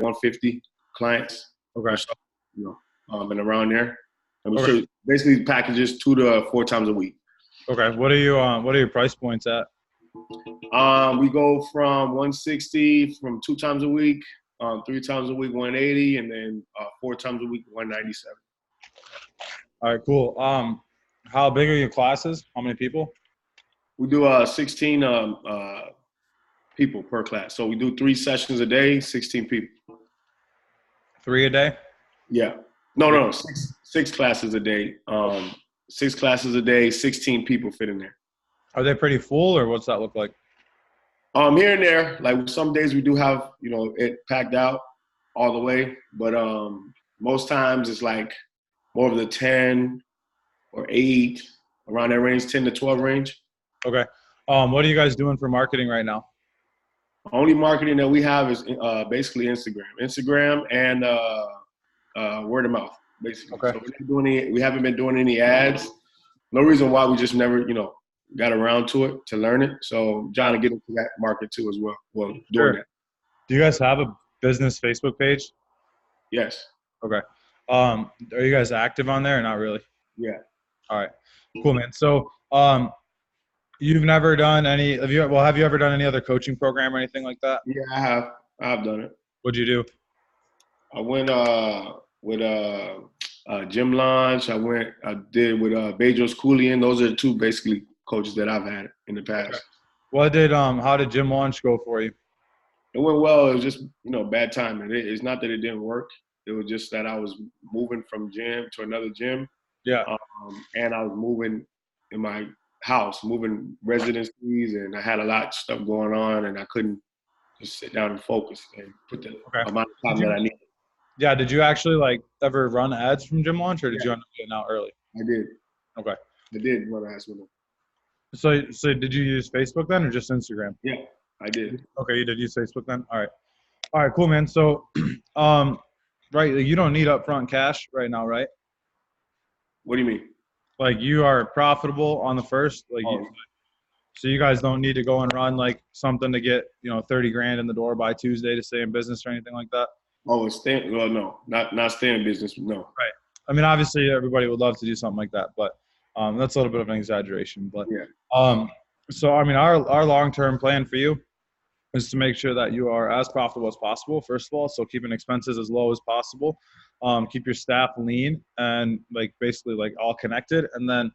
like 150 clients Okay. or so, you know, and around there. And we Okay. should basically packages 2 to 4 times a week. Okay. What are your price points at? We go from 160 from 2 times a week, 3 times a week 180, and then 4 times a week 197. All right, cool. How big are your classes? How many people? We do 16 people per class. So we do 3 sessions a day, 16 people. 3 a day? Yeah. No, six classes a day. 6 classes a day, 16 people fit in there. Are they pretty full, or what's that look like? Here and there, like some days we do have, you know, it packed out all the way, but most times it's like more of the 10 or 8, around that range, 10 to 12 range. Okay. What are you guys doing for marketing right now? Only marketing that we have is basically Instagram and word of mouth, basically. Okay. So we haven't been doing any ads. No reason why, we just never, you know, got around to it, to learn it. So trying to get into that market too as well. Well, doing Sure. that. Do you guys have a business Facebook page? Yes. Okay. Are you guys active on there or not really? Yeah. All right. Cool, man. So, you've never done any, have you ever done any other coaching program or anything like that? Yeah, I have. I've done it. What'd you do? I went with Jim Launch. I did with Bedros Keuilian. Those are the 2 basically coaches that I've had in the past. Okay. How did Gym Launch go for you? It went well. It was just, you know, bad timing. It's not that it didn't work. It was just that I was moving from gym to another gym. Yeah. And I was moving in my house, moving residencies, and I had a lot of stuff going on, and I couldn't just sit down and focus and put the amount of time that I needed. Yeah. Did you actually like ever run ads from Gym Launch, or did you end up getting out early? I did. Okay. I did run ads with them. So did you use Facebook then, or just Instagram? Yeah, I did. Okay, you did use Facebook then? All right, cool, man. So, right, you don't need upfront cash right now, right? What do you mean? Like, you are profitable on the first, like, so you guys don't need to go and run like something to get, you know, 30 grand in the door by Tuesday to stay in business or anything like that? Oh, well, no, not stay in business, no. Right. I mean, obviously everybody would love to do something like that, but that's a little bit of an exaggeration. But yeah. So I mean, our long-term plan for you is to make sure that you are as profitable as possible, first of all. So keeping expenses as low as possible, keep your staff lean and like basically like all connected, and then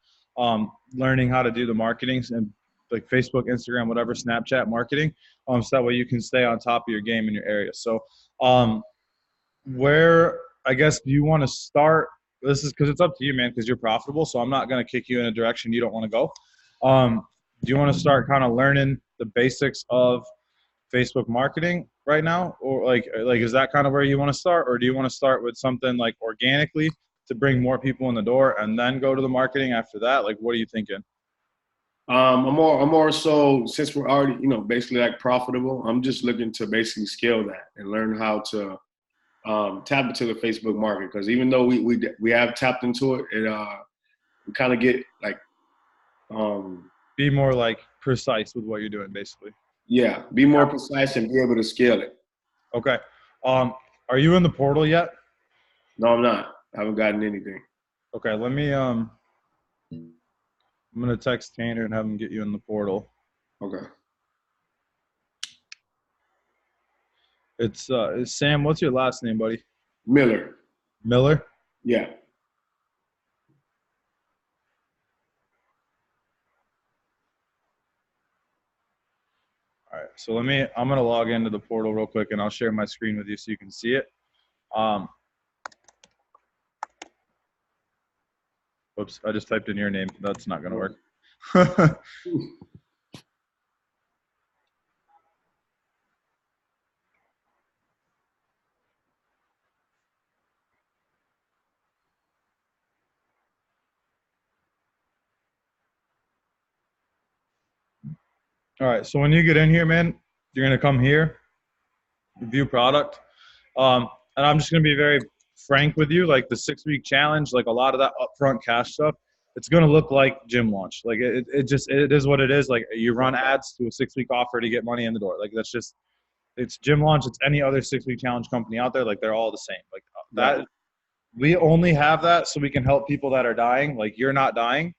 learning how to do the marketing and like Facebook, Instagram, whatever, Snapchat marketing, so that way you can stay on top of your game in your area. So where, I guess, do you want to start? This is because it's up to you, man, because you're profitable. So I'm not going to kick you in a direction you don't want to go. Do you want to start kind of learning the basics of Facebook marketing right now? Or like is that kind of where you want to start? Or do you want to start with something like organically to bring more people in the door and then go to the marketing after that? Like, what are you thinking? I'm more so, since we're already, you know, basically like profitable, I'm just looking to basically scale that and learn how to tap into the Facebook market. Because even though we have tapped into it, we kind of get like be more like precise with what you're doing, basically. Yeah, be more precise and be able to scale it. Okay. Are you in the portal yet? No, I'm not. I haven't gotten anything. Okay, let me I'm gonna text Tanner and have him get you in the portal. Okay. It's Sam. What's your last name, buddy? Miller. Miller? Yeah. All right. So I'm gonna log into the portal real quick, and I'll share my screen with you so you can see it. Whoops! I just typed in your name. That's not gonna work. All right, so when you get in here, man, you're gonna come here, view product, and I'm just gonna be very frank with you. Like the 6-week challenge, like a lot of that upfront cash stuff, it's gonna look like Gym Launch. Like it is what it is. Like you run ads to a 6-week offer to get money in the door. Like that's just it's Gym Launch, it's any other 6-week challenge company out there. Like they're all the same. Like that, Right. we only have that so we can help people that are dying. Like you're not dying,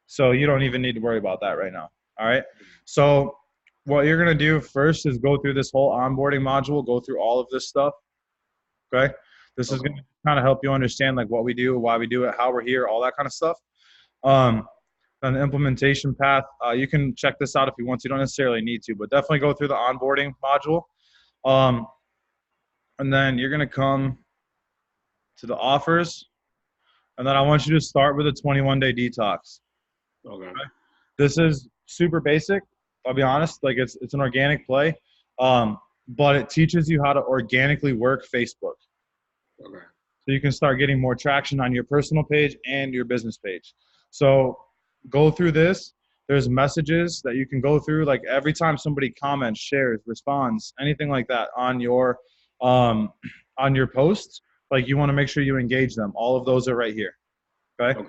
so you don't even need to worry about that right now. All right. So what you're gonna do first is go through this whole onboarding module, go through all of this stuff. Okay. This is gonna kind of help you understand like what we do, why we do it, how we're here, all that kind of stuff. On the implementation path, you can check this out if you want to. You don't necessarily need to, but definitely go through the onboarding module. And then you're going to come to the offers. And then I want you to start with a 21-day detox. Okay. This is super basic. I'll be honest. Like it's an organic play, but it teaches you how to organically work Facebook. Okay. So you can start getting more traction on your personal page and your business page. So go through this. There's messages that you can go through. Like every time somebody comments, shares, responds, anything like that on your posts, like you want to make sure you engage them. All of those are right here. Okay.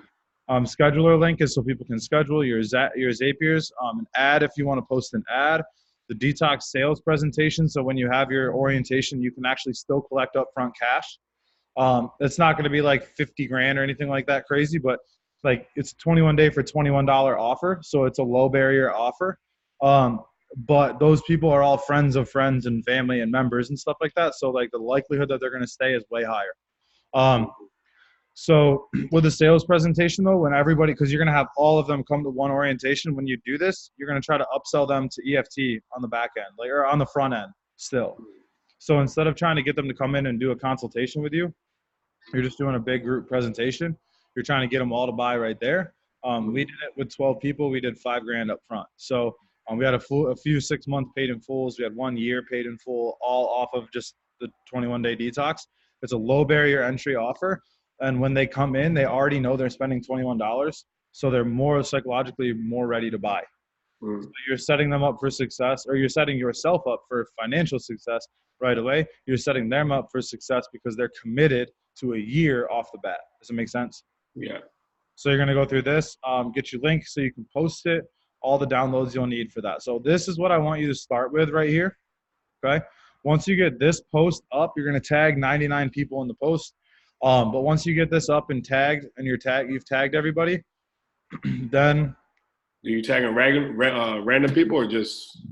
Scheduler link is so people can schedule your Zapiers. An ad if you want to post an ad. The detox sales presentation. So when you have your orientation, you can actually still collect upfront cash. It's not going to be like 50 grand or anything like that crazy, but like it's 21-day for $21 offer. So it's a low barrier offer. But those people are all friends of friends and family and members and stuff like that. So like the likelihood that they're going to stay is way higher. So with the sales presentation though, when everybody, cause you're going to have all of them come to one orientation. When you do this, you're going to try to upsell them to EFT on the back end, like, or on the front end still. So instead of trying to get them to come in and do a consultation with you, you're just doing a big group presentation. You're trying to get them all to buy right there. We did it with 12 people. We did $5 grand up front. So we had a few 6-month paid in fulls. We had 1 year paid in full, all off of just the 21-day detox. It's a low barrier entry offer. And when they come in, they already know they're spending $21. So they're more psychologically more ready to buy. So you're setting them up for success, or you're setting yourself up for financial success right away. You're setting them up for success because they're committed to a year off the bat. Does it make sense? Yeah. So you're going to go through this, get your link so you can post it, all the downloads you'll need for that. So this is what I want you to start with right here. Okay. Once you get this post up, you're going to tag 99 people in the post. But once you get this up and tagged and you've tagged everybody, then Are you tagging random people or just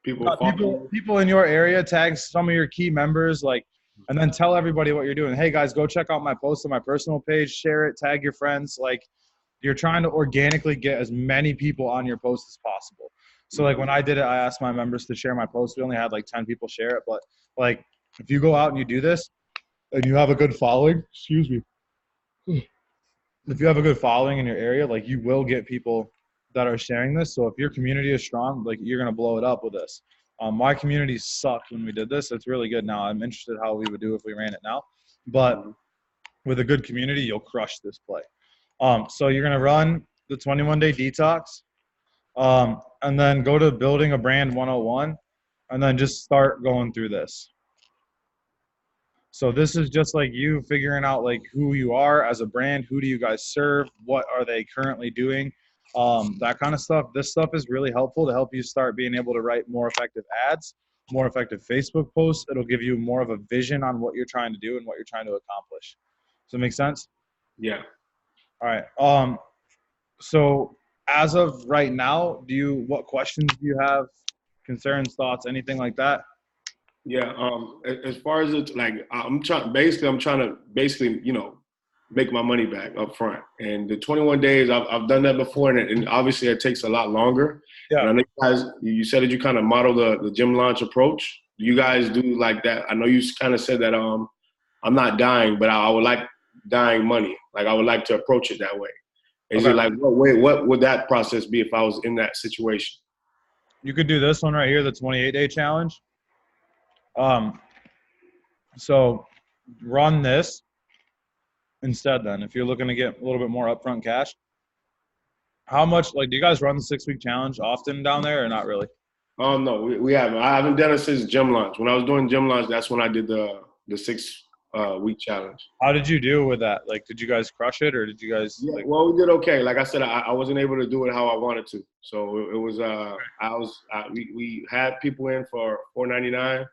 people? People in your area, tag some of your key members, like, and then tell everybody what you're doing. Hey guys, go check out my post on my personal page, share it, tag your friends. Like you're trying to organically get as many people on your post as possible. So like when I did it, I asked my members to share my post. We only had like 10 people share it, but like if you go out and you do this and you have a good following, excuse me. If you have a good following in your area, like you will get people that are sharing this. So if your community is strong, like you're going to blow it up with this. My community sucked when we did this. It's really good now. I'm interested how we would do if we ran it now. But with a good community, you'll crush this play. So you're going to run the 21-day detox and then go to building a brand 101 and then just start going through this. So this is just like you figuring out like who you are as a brand. Who do you guys serve? What are they currently doing? That kind of stuff. This stuff is really helpful to help you start being able to write more effective ads, more effective Facebook posts. It'll give you more of a vision on what you're trying to do and what you're trying to accomplish. Does that make sense? Yeah. All right. So as of right now, what questions do you have? Concerns, thoughts, anything like that? Yeah. As far as it's like, I'm trying to make my money back up front. And the 21 days, I've done that before, and obviously it takes a lot longer. Yeah. And I know you guys, you said that you kind of model the gym launch approach. Do you guys do like that? I know you kind of said that I'm not dying, but I would like dying money. Like I would like to approach it that way. Is it like, what would that process be if I was in that situation? You could do this one right here, the 28-day challenge. So run this instead then, if you're looking to get a little bit more upfront cash. How much, like, do you guys run the 6-week challenge often down there or not really? Oh, no, we haven't. I haven't done it since gym launch. When I was doing gym launch, that's when I did the 6-week challenge. How did you do with that? Like, did you guys crush it or did you guys? Yeah, well, we did okay. Like I said, I wasn't able to do it how I wanted to. So it was, we had people in for $4.99.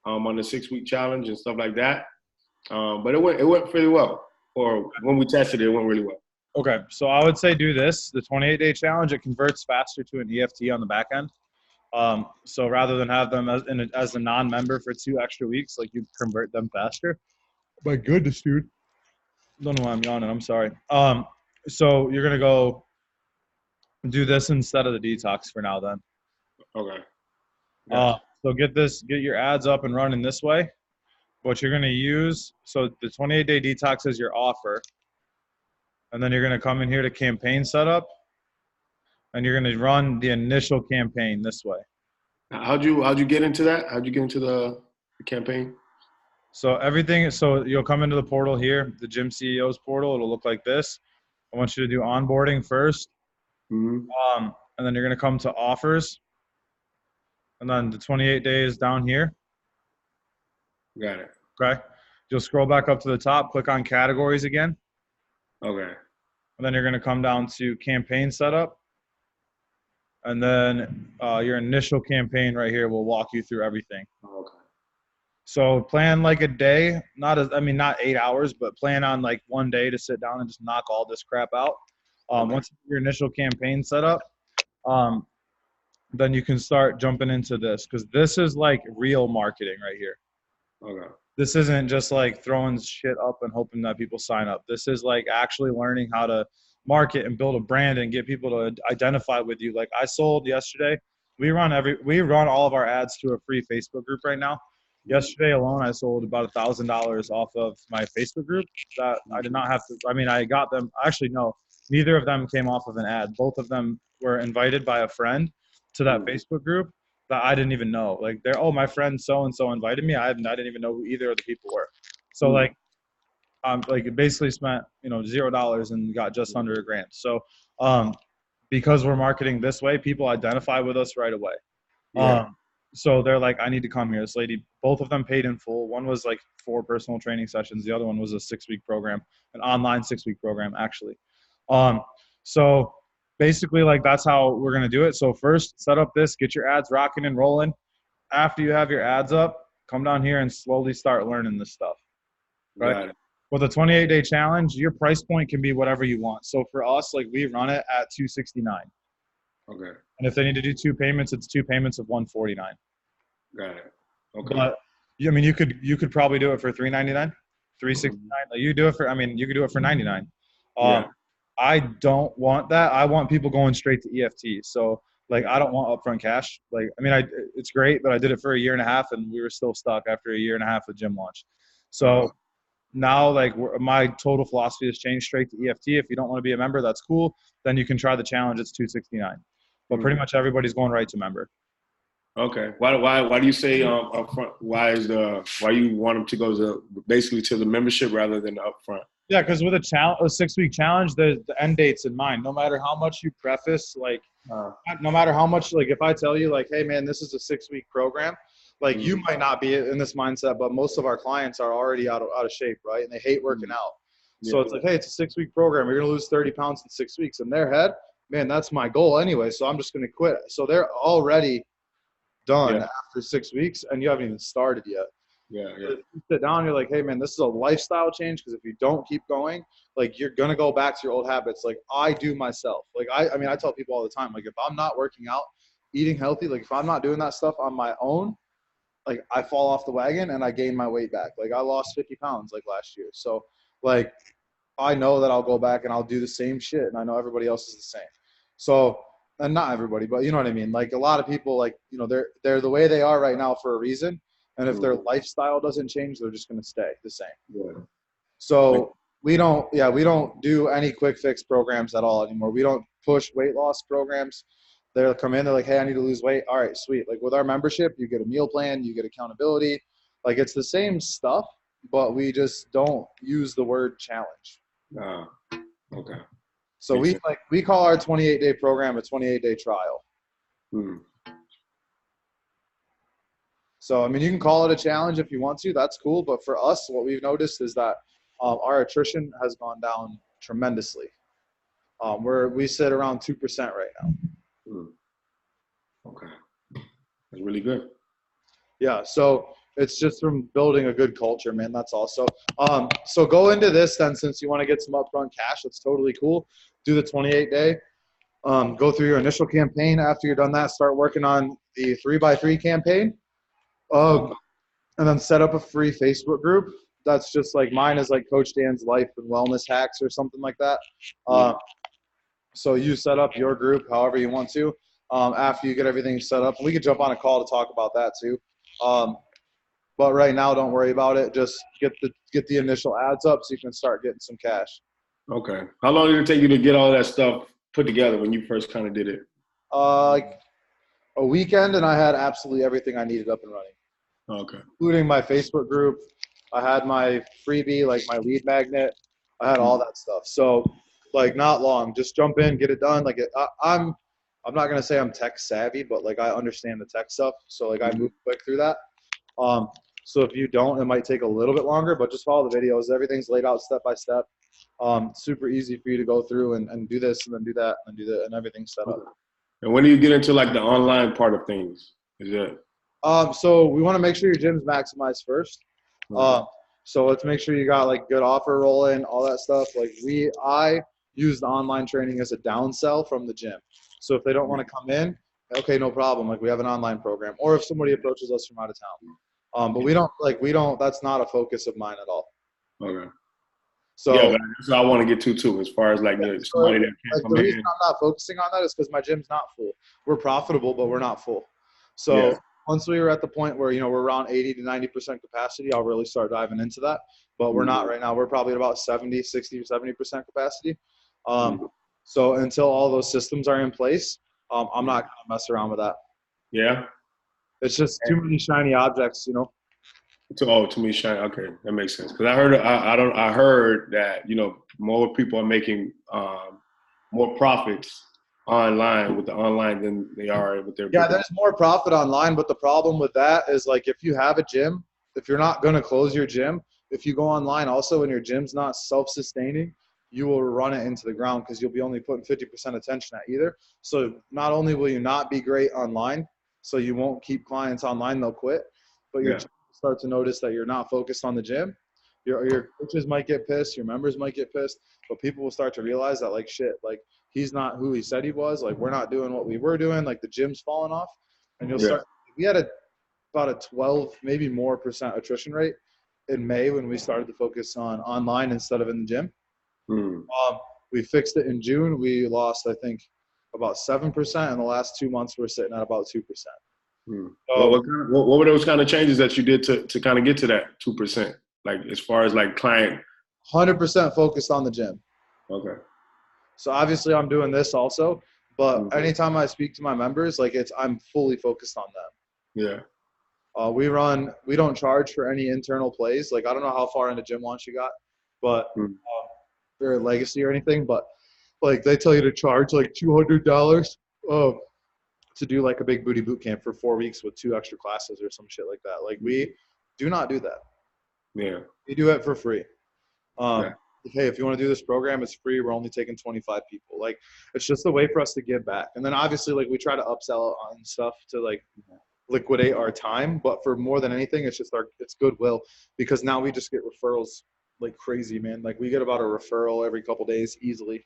on the 6-week challenge and stuff like that. But it went pretty well. Or when we tested it, it went really well. Okay, so I would say do this, the 28-day challenge. It converts faster to an EFT on the back end. So rather than have them as a non-member for 2 extra weeks, like you convert them faster. My goodness, dude. Don't know why I'm yawning. I'm sorry. So you're gonna go do this instead of the detox for now, then. Okay. Gotcha. So get your ads up and running this way. What you're gonna use, so the 28-day detox is your offer, and then you're gonna come in here to campaign setup, and you're gonna run the initial campaign this way. How'd you get into that? How'd you get into the campaign? So you'll come into the portal here, the Gym CEOs portal. It'll look like this. I want you to do onboarding first. Mm-hmm. And then you're going to come to offers. And then the 28 days down here. Got it. Okay. You'll scroll back up to the top, click on categories again. Okay. And then you're going to come down to campaign setup. And then your initial campaign right here will walk you through everything. Okay. So plan like a day, not 8 hours, but plan on like one day to sit down and just knock all this crap out. Once you get your initial campaign set up, then you can start jumping into this, because this is like real marketing right here. Okay. This isn't just like throwing shit up and hoping that people sign up. This is like actually learning how to market and build a brand and get people to identify with you. Like I sold yesterday. We run all of our ads to a free Facebook group right now. Yesterday alone, I sold about $1,000 off of my Facebook group that I did not have to. I mean, I got them. Actually, no, neither of them came off of an ad. Both of them were invited by a friend to that Facebook group that I didn't even know. Like my friend so and so invited me. I didn't even know who either of the people were. So like it basically spent $0 and got just under $1,000. So because we're marketing this way, people identify with us right away. Yeah. So they're like, I need to come here. This lady, both of them paid in full. One was like 4 personal training sessions. The other one was a 6-week program, an online 6-week program, actually. So basically, like, that's how we're going to do it. So first, set up this, get your ads rocking and rolling. After you have your ads up, come down here and slowly start learning this stuff. Right? With a 28-day challenge, your price point can be whatever you want. So for us, like, we run it at $269. Okay. And if they need to do 2 payments, it's 2 payments of $149. Got it. Okay. But I mean, you could probably do it for $399, $369. Like you could do it for $99. Yeah. I don't want that. I want people going straight to EFT. So like, I don't want upfront cash. Like, I mean, it's great, but I did it for 1.5 years and we were still stuck after 1.5 years of gym launch. So now, like, my total philosophy has changed straight to EFT. If you don't want to be a member, that's cool. Then you can try the challenge. It's $269. But pretty much everybody's going right to member. Okay. Why do you say upfront? Why you want them to go to basically to the membership rather than the upfront? Yeah, because with a 6-week challenge, the end date's in mind. No matter how much you preface, like, no matter how much, like, if I tell you, like, hey man, this is a 6-week program, like you might not be in this mindset, but most of our clients are already out of shape, right? And they hate working out. So it's like, hey, it's a 6-week program. You're gonna lose 30 pounds in 6 weeks. In their head, man, that's my goal anyway. So I'm just gonna quit. So they're already done after 6 weeks, and you haven't even started yet. Yeah. You sit down, you're like, hey man, this is a lifestyle change, because if you don't keep going, like, you're gonna go back to your old habits. Like I do myself. Like I mean, I tell people all the time, like, if I'm not working out, eating healthy, like if I'm not doing that stuff on my own, like I fall off the wagon and I gain my weight back. Like I lost 50 pounds like last year. So like I know that I'll go back and I'll do the same shit, and I know everybody else is the same. So, and not everybody, but you know what I mean? Like a lot of people, like, they're the way they are right now for a reason. And if their lifestyle doesn't change, they're just going to stay the same. Yeah. So we don't do any quick fix programs at all anymore. We don't push weight loss programs. They'll come in, they're like, hey, I need to lose weight. All right, sweet. Like with our membership, you get a meal plan, you get accountability. Like it's the same stuff, but we just don't use the word challenge. Okay. So we call our 28-day program a 28-day trial. So, I mean, you can call it a challenge if you want to. That's cool. But for us, what we've noticed is that our attrition has gone down tremendously. We sit around 2% right now. Okay. That's really good. Yeah. So It's just from building a good culture, man. That's also. So go into this then, since you want to get some upfront cash. That's totally cool. Do the 28-day. Go through your initial campaign. After you're done that, start working on the 3x3 campaign. And then set up a free Facebook group. That's just like mine is like Coach Dan's Life and Wellness Hacks or something like that. So you set up your group however you want to. After you get everything set up, we could jump on a call to talk about that too. But right now, don't worry about it. Just get the initial ads up so you can start getting some cash. Okay. How long did it take you to get all that stuff put together when you first kind of did it? Like a weekend, and I had absolutely everything I needed up and running. Okay. Including my Facebook group. I had my freebie, like my lead magnet. I had all that stuff. So, like, not long. Just jump in, get it done. Like, I'm not gonna say I'm tech savvy, but like I understand the tech stuff. So like I move quick through that. So if you don't, it might take a little bit longer, but just follow the videos. Everything's laid out step by step. Super easy for you to go through and do this and then do that and do that, and everything's set up. And when do you get into like the online part of things? Is it? So we want to make sure your gym's maximized first. So let's make sure you got like good offer rolling, all that stuff. Like I use the online training as a downsell from the gym. So if they don't want to come in, okay, no problem. Like we have an online program, or if somebody approaches us from out of town. But we don't, that's not a focus of mine at all. Okay. So yeah, that's what I want to get to too, as far as like somebody that can't come the in. reason I'm not focusing on that is because my gym's not full. We're profitable, but we're not full. So once we were at the point where, we're around 80 to 90% capacity, I'll really start diving into that. But we're not right now. We're probably at about 70, 60, 70% capacity. So until all those systems are in place, I'm not going to mess around with that. Yeah. It's just too many shiny objects, To me, shine. Okay, that makes sense. Because I heard that more people are making more profits online with the online than they are with their. Yeah, there's more profit online, but the problem with that is like if you have a gym, if you're not going to close your gym, if you go online also and your gym's not self-sustaining, you will run it into the ground because you'll be only putting 50% attention at either. So not only will you not be great online, so you won't keep clients online, they'll quit, but your gym will start to notice that you're not focused on the gym. Your coaches might get pissed, your members might get pissed, but people will start to realize that like shit, like he's not who he said he was, like we're not doing what we were doing, like the gym's falling off. And you'll start, we had about a 12, maybe more % attrition rate in May when we started to focus on online instead of in the gym. We fixed it in June. We lost, I think, about 7%. In the last 2 months, we're sitting at about 2%. What were those kind of changes that you did to kind of get to that 2%? Like as far as like client? 100% focused on the gym. Okay. So obviously I'm doing this also, but anytime I speak to my members, like I'm fully focused on them. Yeah. We don't charge for any internal plays. Like I don't know how far into gym launch you got, but they're a legacy or anything, but like they tell you to charge like $200 to do like a big booty boot camp for 4 weeks with 2 extra classes or some shit like that. Like we do not do that. Yeah. We do it for free. Hey, if you want to do this program, it's free. We're only taking 25 people. Like it's just a way for us to give back. And then obviously like we try to upsell on stuff to like liquidate our time, but for more than anything, it's just it's goodwill because now we just get referrals like crazy, man. Like we get about a referral every couple days easily.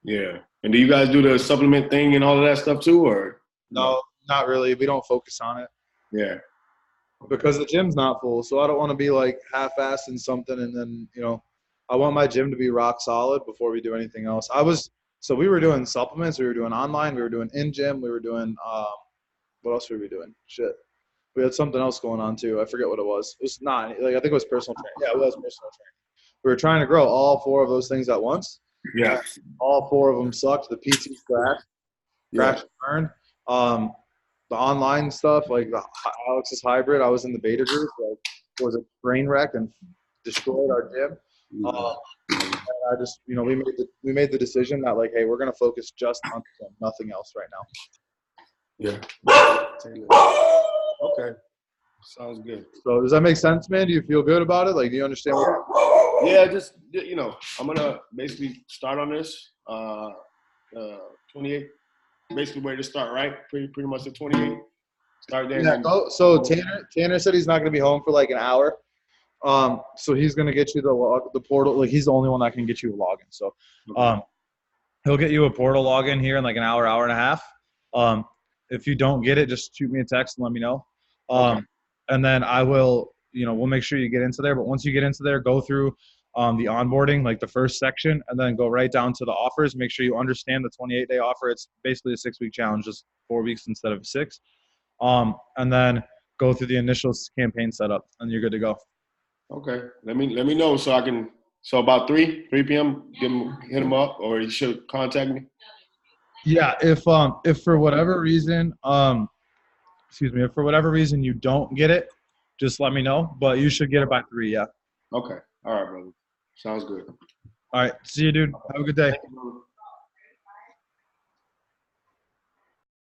Yeah. And do you guys do the supplement thing and all of that stuff too, or? No, not really. We don't focus on it. Yeah. Because the gym's not full. So I don't want to be like half-assed in something. And then, I want my gym to be rock solid before we do anything else. So we were doing supplements. We were doing online. We were doing in-gym. We were doing, what else were we doing? Shit. We had something else going on too. I forget what it was. It was not, like, I think it was personal training. Yeah, it was personal training. We were trying to grow all 4 of those things at once. Yeah. All 4 of them sucked. The PT crashed and burned. The online stuff, like the Alex's hybrid, I was in the beta group. Like, it was a train wreck and destroyed our gym. And I just, we made the decision that like, hey, we're gonna focus just on nothing else right now. Yeah. Okay. Sounds good. So does that make sense, man? Do you feel good about it? Like, do you understand what? Yeah, just I'm gonna basically start on this. 28. Basically where to start, right? Pretty much at 28. Start there. Yeah. And So Tanner said he's not going to be home for like an hour. So he's going to get you the portal. Like he's the only one that can get you a login. So, he'll get you a portal login here in like an hour, hour and a half. If you don't get it, just shoot me a text and let me know. And then I will, we'll make sure you get into there. But once you get into there, go through the onboarding, like the first section, and then go right down to the offers. Make sure you understand the 28-day offer. It's basically a 6-week challenge, just 4 weeks instead of 6. And then go through the initial campaign setup, and you're good to go. Okay. Let me know so I can. So about 3 p.m. Hit him up, or you should contact me. Yeah. If for whatever reason, if for whatever reason you don't get it, just let me know. But you should get it by 3. Yeah. Okay. All right, brother. Sounds good. All right. See you, dude. Have a good day. Thank you, brother.